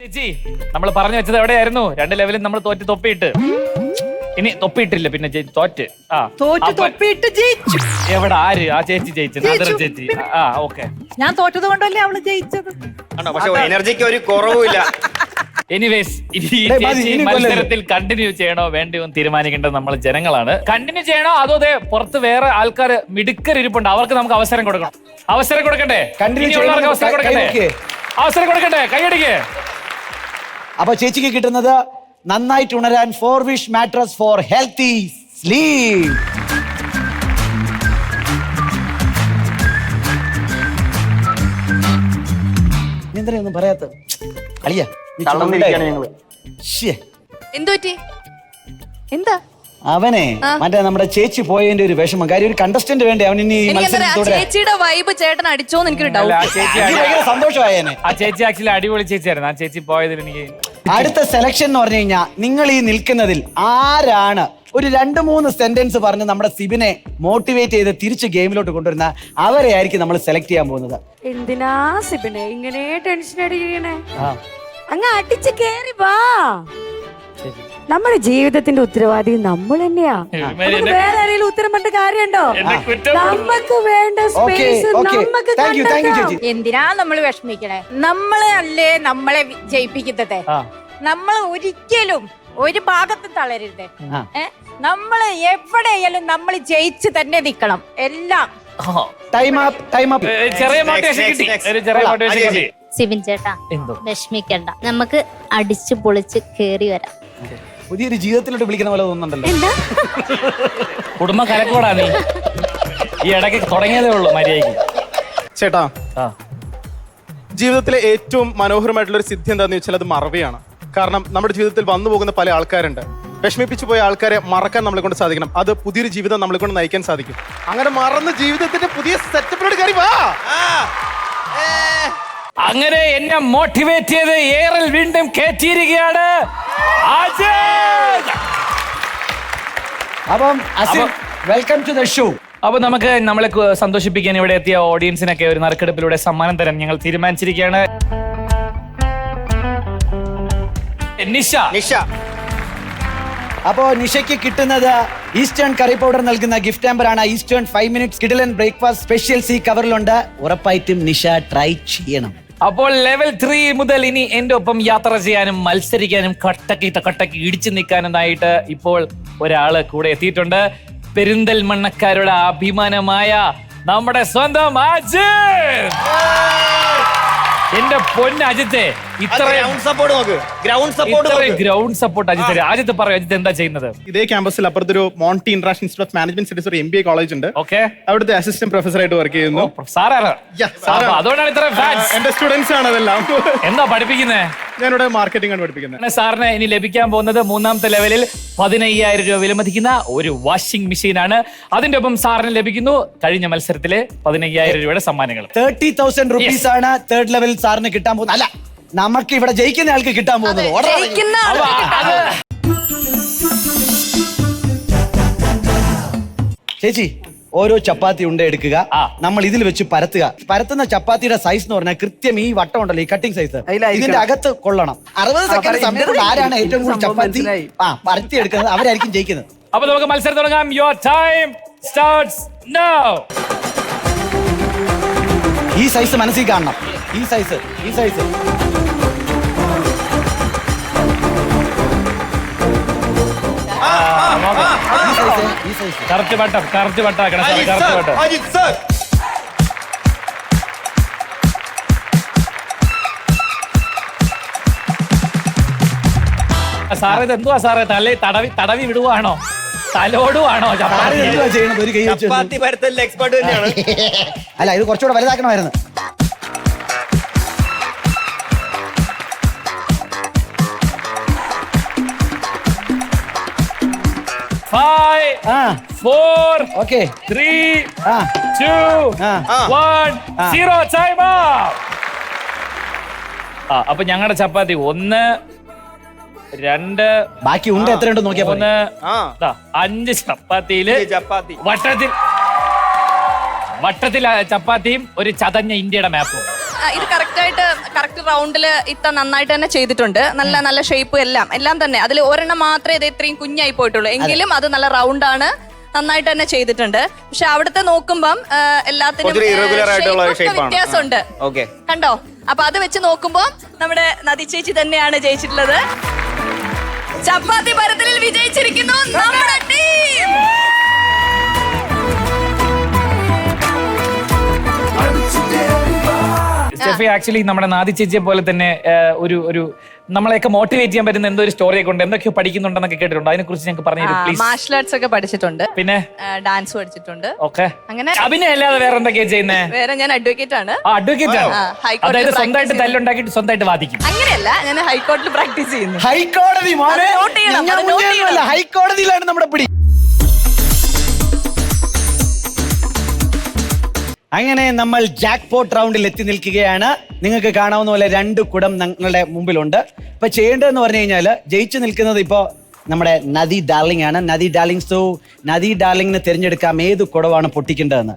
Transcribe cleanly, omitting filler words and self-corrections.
ചേച്ചി നമ്മൾ പറഞ്ഞു വെച്ചത് എവിടെയായിരുന്നു? 2 ലെവലിൽ നമ്മൾ തോറ്റ് തൊപ്പിയിട്ട്. ഇനി തൊപ്പിയിട്ടില്ല, പിന്നെ തോറ്റ്. തൊപ്പിയിട്ട് ജയിച്ചു. എവിടെ ആര്? ആ ചേച്ചി ജയിച്ചു, നാദർ ചേച്ചി. ഓക്കെ, ഞാൻ തോറ്റത് കൊണ്ടല്ലേ അവള് ജയിച്ചത്. പക്ഷെ എനർജിക്ക് ഒരു കുറവുമില്ല. എനിവേസ് ഈ മത്സരത്തിൽ കണ്ടിന്യൂ ചെയ്യണോ വേണ്ടയോ എന്ന് തീരുമാനിക്കേണ്ടത് നമ്മൾ ജനങ്ങളാണ്. കണ്ടിന്യൂ ചെയ്യണോ അതോ പുറത്ത് വേറെ ആൾക്കാർ മിടുക്കരിപ്പുണ്ട്, അവർക്ക് നമുക്ക് അവസരം കൊടുക്കണം. അവസരം കൊടുക്കണ്ടേ? ഇനിയുള്ളവർക്ക് അവസരം കൊടുക്കണ്ടേ? അവസരം കൊടുക്കണ്ടേ? കൈയടിക്ക്. അപ്പൊ ചേച്ചിക്ക് കിട്ടുന്നത് നന്നായിട്ട് ഉണരാൻ 4 wish mattress for healthy sleep. എന്തിനൊന്നും പറയാത്ത അളിയ എന്താ അവനെ മറ്റേ നമ്മുടെ ചേച്ചി പോയതിന്റെ ഒരു വിഷമം. കാര്യം ഒരു കണ്ടസ്റ്റന്റ് വേണ്ടേ അവൻ ഇനി ചേച്ചിയുടെ വൈബ് ചേട്ടൻ അടിച്ചോന്ന് എനിക്കൊരു ഡൗട്ട്. സന്തോഷമായേനെ. ആ ചേച്ചി ആക്ച്വലി അടിപൊളി ചേച്ചിയായിരുന്നു. ആ ചേച്ചി പോയതിൽ എനിക്ക് അടുത്ത സെലക്ഷൻ എന്ന് പറഞ്ഞു കഴിഞ്ഞാൽ നിങ്ങൾ ഈ നിൽക്കുന്നതിൽ ആരാണ് ഒരു 2-3 സെന്റൻസ് പറഞ്ഞ് നമ്മുടെ സിബിനെ മോട്ടിവേറ്റ് ചെയ്ത് തിരിച്ച് ഗെയിമിലോട്ട് കൊണ്ടുവരുന്ന അവരെ ആയിരിക്കും നമ്മൾ സെലക്ട് ചെയ്യാൻ പോകുന്നത്. എന്തിനാ സിബിനെ ഇങ്ങനെ ടെൻഷൻ അടിക്കണേ? അങ്ങ് അടിച്ച് കേറി വാ. നമ്മുടെ ജീവിതത്തിന്റെ ഉത്തരവാദി നമ്മൾ തന്നെയാ. വേറെ ആരെങ്കിലും ഉത്തരം പറഞ്ഞ കാര്യമുണ്ടോ? നമുക്ക് വേണ്ട സ്പേസ് നമുക്ക് കണ്ടെത്താം. എന്തിനാ നമ്മൾ വിഷമിക്കണേ? നമ്മളെ അല്ലേ നമ്മളെ ജയിപ്പിക്കുന്നത്. നമ്മൾ ഒരിക്കലും ഒരു ഭാഗത്തും തളരരുത്. നമ്മൾ എവിടെയായാലും നമ്മൾ ജയിച്ച് തന്നെ നിക്കണം. എല്ലാം ചെറിയ മോട്ടിവേഷൻ കിട്ടി, ഒരു ചെറിയ മോട്ടിവേഷൻ കിട്ടി. സിബിൻ ചേട്ടാ വിഷമിക്കണ്ട, നമുക്ക് അടിച്ചു പൊളിച്ച് കേറി വരാം. പുതിയൊരു ജീവിതത്തിലോട്ട് വിളിക്കുന്ന പോലെ തോന്നുന്നുണ്ടല്ലോ. കുടുംബം കലക്കോടാ നീ. ഈ ഇടയ്ക്ക് തുടങ്ങിയതേ ഉള്ളൂ മര്യാദയ്ക്ക്. ചേട്ടാ, ജീവിതത്തിലെ ഏറ്റവും മനോഹരമായിട്ടുള്ള ഒരു സിദ്ധി എന്താന്ന് വെച്ചാൽ അത് മറവിയാണ്. കാരണം നമ്മുടെ ജീവിതത്തിൽ വന്നു പോകുന്ന പല ആൾക്കാരുണ്ട്. വിഷമിപ്പിച്ചു പോയ ആൾക്കാരെ മറക്കാൻ നമ്മളെ കൊണ്ട് സാധിക്കണം. അത് പുതിയൊരു ജീവിതം നമ്മളെ കൊണ്ട് നയിക്കാൻ സാധിക്കും. അങ്ങനെ മറന്ന് ജീവിതത്തിന്റെ പുതിയ സെറ്റപ്പിലോട്ട് കയറി വാ. അങ്ങനെ എന്നെ മോട്ടിവേറ്റ് ചെയ്ത് ഏറൽ വീണ്ടും കേറ്റിയിരിക്കുകയാണ്. അപ്പം വെൽക്കം ടു ദ ഷോ. അപ്പൊ നമുക്ക് നമ്മളെ സന്തോഷിപ്പിക്കാൻ ഇവിടെ എത്തിയ ഓഡിയൻസിനൊക്കെ ഒരു നറുക്കെടുപ്പിലൂടെ സമ്മാനം തരാൻ ഞങ്ങൾ തീരുമാനിച്ചിരിക്കുകയാണ്. നിഷ. അപ്പോ നിഷയ്ക്ക് കിട്ടുന്നത് ഈസ്റ്റേൺ കറി പൗഡർ നൽകുന്ന ഗിഫ്റ്റ് ഹാമ്പറാണ്. ഈസ്റ്റേൺ 5 മിനിറ്റ്സ് കിഡിലൻ ബ്രേക്ക്ഫാസ്റ്റ് സ്പെഷ്യൽ സി കവറിലുണ്ട്. ഉറപ്പായിട്ടും നിഷ ട്രൈ ചെയ്യണം. അപ്പോൾ ലെവൽ 3 മുതൽ ഇനി എന്റെ ഒപ്പം യാത്ര ചെയ്യാനും മത്സരിക്കാനും കട്ടക്ക് ഇടിച്ചു നിൽക്കാനുമായിട്ട് ഇപ്പോൾ ഒരാള് കൂടെ എത്തിയിട്ടുണ്ട്. പെരിന്തൽമണ്ണക്കാരുടെ അഭിമാനമായ നമ്മുടെ സ്വന്തം അജിത്. എന്റെ പൊന്ന് അജിത്തെ, ground ground support Ajith. Ajith പറയൂ, അജിത്ത് എന്താ ചെയ്യുന്നത്? ഇതേ ക്യാമ്പസിൽ അപ്പുറത്തൊരു Monti international institute of management studies ഒരു MBA കോളേജ് ഉണ്ട്. ഓക്കെ, അവിടുത്തെ അസിസ്റ്റന്റ് പ്രൊഫസർ ആയിട്ട് വർക്ക് ചെയ്യുന്നു. അതുകൊണ്ടാണ് ഇത്ര ഫാൻസ്. എന്റെ സ്റ്റുഡൻസ് ആണ് അതെല്ലാം. എന്താ പഠിപ്പിക്കുന്നത്? ഞാനിവിടെ മാർക്കറ്റിംഗ് ആണ് പഠിപ്പിക്കുന്നത്. സാറിന് ഇനി ലഭിക്കാൻ പോകുന്നത് 3ാമത്തെ ലെവലിൽ 15,000 രൂപ വിലമതിക്കുന്ന ഒരു വാഷിംഗ് മെഷീൻ ആണ്. അതിന്റെ ഒപ്പം സാറിന് ലഭിക്കുന്നു കഴിഞ്ഞ മത്സരത്തിലെ 15,000 രൂപയുടെ സമ്മാനങ്ങൾ. 30,000 rupees ആണ് തേർഡ് ലെവലിൽ സാറിന് കിട്ടാൻ പോകുന്നത്. അല്ല, നമുക്ക് ഇവിടെ ജയിക്കുന്ന ആൾക്ക് കിട്ടാൻ പോകുന്നത്. ചേച്ചി, ഓരോ ചപ്പാത്തി ഉണ്ട എടുക്കുക. നമ്മൾ ഇതിൽ വെച്ച് പരത്തുക. പരത്തുന്ന ചപ്പാത്തിയുടെ സൈസ് എന്ന് പറഞ്ഞാൽ കൃത്യം ഈ വട്ടം ഉണ്ടല്ലോ, ഈ കട്ടിംഗ് സൈസ്, ഇതിന്റെ അകത്ത് കൊള്ളണം. 60 സെക്കൻഡ് സമയം കൊണ്ട് ആരാണ് ഏറ്റവും കൂടുതൽ ചപ്പാത്തി പരത്തി എടുക്കുന്നത് അവരായിരിക്കും ജയിക്കുന്നത്. അപ്പൊ നമുക്ക് മത്സരം തുടങ്ങാം. Your time starts now. ഈ സൈസ് മനസ്സിൽ കാണണം. ഈ സൈസ് കറക്റ്റ് വട്ടം ആക്കണം സാർ. കറക്റ്റ് വട്ടം. സാറേ ഇത് എന്തുവാ സാറേ? തടവി വിടുവാണോ? തലോടുവാണോ? ചപ്പാത്തി പരത്തലിൽ എക്സ്പെർട്ട് തന്നെയാണ്. അല്ല, ഇത് കുറച്ചുകൂടെ വലുതാക്കണമായിരുന്നു. Okay. 3, 2, 1, 0. Time up. അപ്പൊ ഞങ്ങളുടെ ചപ്പാത്തി 1, 2, ബാക്കി ഉണ്ട് എത്രയുണ്ട് നോക്കിയാ 3, 5 ചപ്പാത്തിയില് വട്ടത്തിൽ ചപ്പാത്തിയും ഒരു ചതഞ്ഞ ഇന്ത്യയുടെ മാപ്പും. ഇത് കറക്റ്റ് റൗണ്ടില് ഇത്ത നന്നായിട്ട് തന്നെ ചെയ്തിട്ടുണ്ട്. നല്ല നല്ല ഷേപ്പ് എല്ലാം തന്നെ. അതിൽ ഒരെണ്ണം മാത്രമേ ഇത് ഇത്രയും കുഞ്ഞായി പോയിട്ടുള്ളൂ. എങ്കിലും അത് നല്ല റൗണ്ടാണ്, നന്നായിട്ട് തന്നെ ചെയ്തിട്ടുണ്ട്. പക്ഷെ അവിടുത്തെ നോക്കുമ്പം എല്ലാത്തിനും വ്യത്യാസമുണ്ട്. കണ്ടോ? അപ്പൊ അത് വെച്ച് നോക്കുമ്പോ നമ്മുടെ നദി ചേച്ചി തന്നെയാണ് ജയിച്ചിട്ടുള്ളത്. ചപ്പാത്തി പരത്തലിൽ വിജയിച്ചിരിക്കുന്നു നമ്മുടെ ടീം. സ്റ്റെഫി, ആക്ച്വലി നമ്മുടെ നാദി ചേച്ചിയെ പോലെ തന്നെ ഒരു നമ്മളെയൊക്കെ മോട്ടിവേറ്റ് ചെയ്യാൻ പറ്റുന്ന എന്തോ ഒരു സ്റ്റോറിയെ കൊണ്ട് എന്തൊക്കെയോ പഠിക്കുന്നുണ്ടെന്നൊക്കെ കേട്ടിട്ടുണ്ട്. അതിനെ കുറിച്ച് ഞങ്ങൾക്ക് പറഞ്ഞു പ്ലീസ്. മാർഷൽ ആർട്സ് ഒക്കെ പഠിച്ചിട്ടുണ്ട്, പിന്നെ ഡാൻസ് പഠിച്ചിട്ടുണ്ട്. ഓക്കെ, അങ്ങനെ അഭിനയം അല്ലാതെ വേറെ എന്തൊക്കെയാ ചെയ്യുന്നേ? വേറെ ഞാൻ അഡ്വക്കേറ്റ് ആണ്. അഡ്വക്കേറ്റ് ആണ്, അതായത് സ്വന്തമായിട്ട് തല്ലുണ്ടാക്കിയിട്ട് സ്വന്തമായിട്ട് വാദിക്കും. അങ്ങനെയല്ല, ഞാൻ ഹൈക്കോടതിയിൽ പ്രാക്ടീസ് ചെയ്യുന്നു. ഹൈക്കോടതി ഹൈക്കോടതിയിലാണ് നമ്മുടെ പിടി. അങ്ങനെ നമ്മൾ ജാക്ക് പോട്ട് റൗണ്ടിൽ എത്തി നിൽക്കുകയാണ്. നിങ്ങൾക്ക് കാണാവുന്ന പോലെ 2 കുടം നിങ്ങളുടെ മുമ്പിലുണ്ട്. ഇപ്പൊ ചെയ്യേണ്ടതെന്ന് പറഞ്ഞു കഴിഞ്ഞാൽ ജയിച്ചു നിൽക്കുന്നത് ഇപ്പോ നമ്മുടെ നദി ഡാർലിംഗ് ആണ്. നദി ഡാർലിംഗ്, സോ നദി ഡാർലിംഗിന് തിരഞ്ഞെടുക്കാം ഏത് കുടവാണ് പൊട്ടിക്കേണ്ടതെന്ന്.